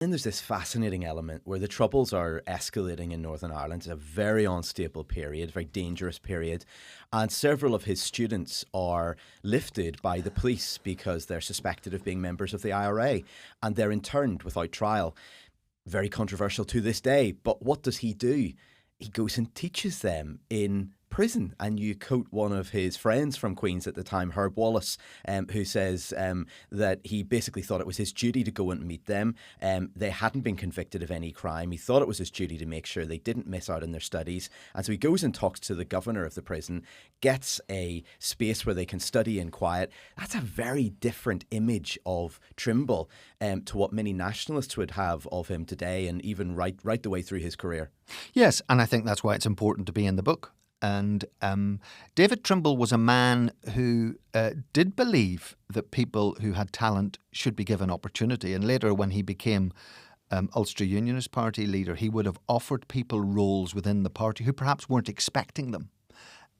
And there's this fascinating element where the Troubles are escalating in Northern Ireland. It's a very unstable period, very dangerous period. And several of his students are lifted by the police because they're suspected of being members of the IRA, and they're interned without trial. Very controversial to this day. But what does he do? He goes and teaches them in prison. And you quote one of his friends from Queen's at the time, Herb Wallace, who says that he basically thought it was his duty to go and meet them. They hadn't been convicted of any crime. He thought it was his duty to make sure they didn't miss out on their studies. And so he goes and talks to the governor of the prison, gets a space where they can study in quiet. That's a very different image of Trimble to what many nationalists would have of him today, and even right the way through his career. Yes, and I think that's why it's important to be in the book. And David Trimble was a man who did believe that people who had talent should be given opportunity. And later, when he became Ulster Unionist Party leader, he would have offered people roles within the party who perhaps weren't expecting them.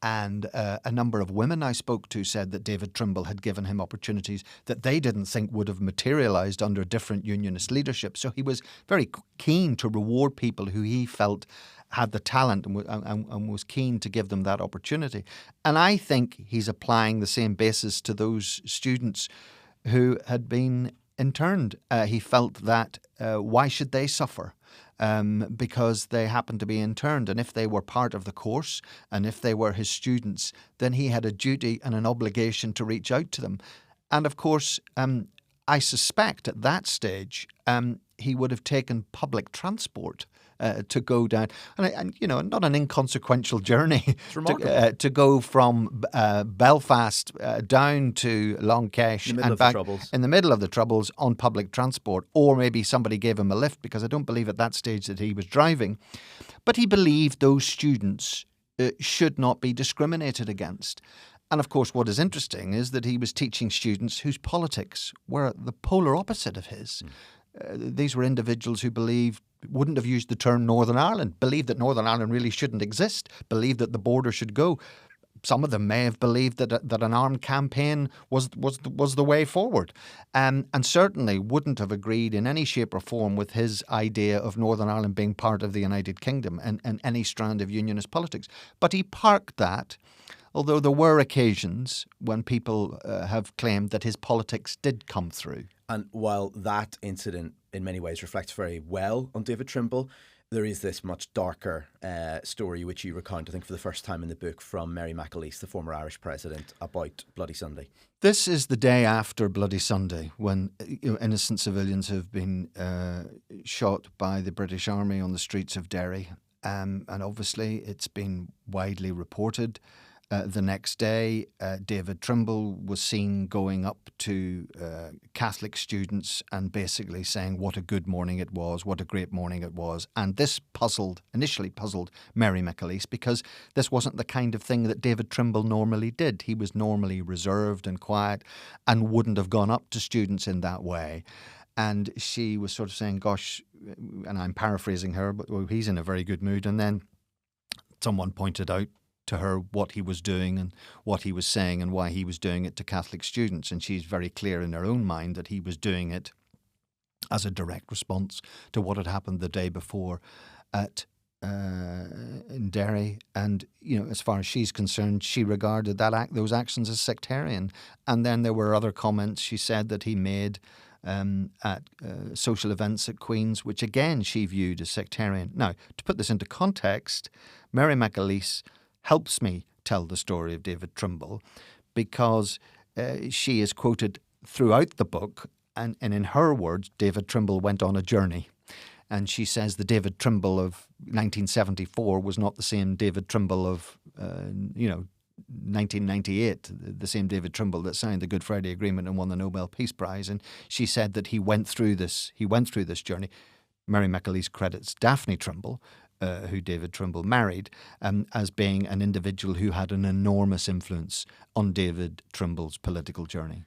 And a number of women I spoke to said that David Trimble had given him opportunities that they didn't think would have materialised under different unionist leadership. So he was very keen to reward people who he felt had the talent and was keen to give them that opportunity. And I think he's applying the same basis to those students who had been interned. He felt that why should they suffer? Because they happened to be interned. And if they were part of the course and if they were his students, then he had a duty and an obligation to reach out to them. And of course, I suspect at that stage, he would have taken public transport to go down, and you know, not an inconsequential journey to go from Belfast down to Long Kesh and back in the middle of the Troubles on public transport, or maybe somebody gave him a lift, because I don't believe at that stage that he was driving. But he believed those students should not be discriminated against. And of course, what is interesting is that he was teaching students whose politics were the polar opposite of his. These were individuals who wouldn't have used the term Northern Ireland, believed that Northern Ireland really shouldn't exist, believed that the border should go. Some of them may have believed that an armed campaign was the way forward, and certainly wouldn't have agreed in any shape or form with his idea of Northern Ireland being part of the United Kingdom and any strand of unionist politics. But he parked that, although there were occasions when people have claimed that his politics did come through. And while that incident in many ways reflects very well on David Trimble, there is this much darker story which you recount, I think for the first time in the book, from Mary McAleese, the former Irish president, about Bloody Sunday. This is the day after Bloody Sunday, when innocent civilians have been shot by the British Army on the streets of Derry. And obviously it's been widely reported. The next day, David Trimble was seen going up to Catholic students and basically saying what a good morning it was, what a great morning it was. And this initially puzzled Mary McAleese, because this wasn't the kind of thing that David Trimble normally did. He was normally reserved and quiet and wouldn't have gone up to students in that way. And she was sort of saying, gosh, and I'm paraphrasing her, but well, he's in a very good mood. And then someone pointed out to her what he was doing and what he was saying and why he was doing it to Catholic students. And she's very clear in her own mind that he was doing it as a direct response to what had happened the day before in Derry. And, you know, as far as she's concerned, she regarded those actions as sectarian. And then there were other comments she said that he made at social events at Queen's, which again she viewed as sectarian. Now, to put this into context, Mary McAleese helps me tell the story of David Trimble, because she is quoted throughout the book, and in her words, David Trimble went on a journey. And she says the David Trimble of 1974 was not the same David Trimble of 1998, the same David Trimble that signed the Good Friday Agreement and won the Nobel Peace Prize. And she said that he went through this journey. Mary McAleese credits Daphne Trimble, who David Trimble married, as being an individual who had an enormous influence on David Trimble's political journey.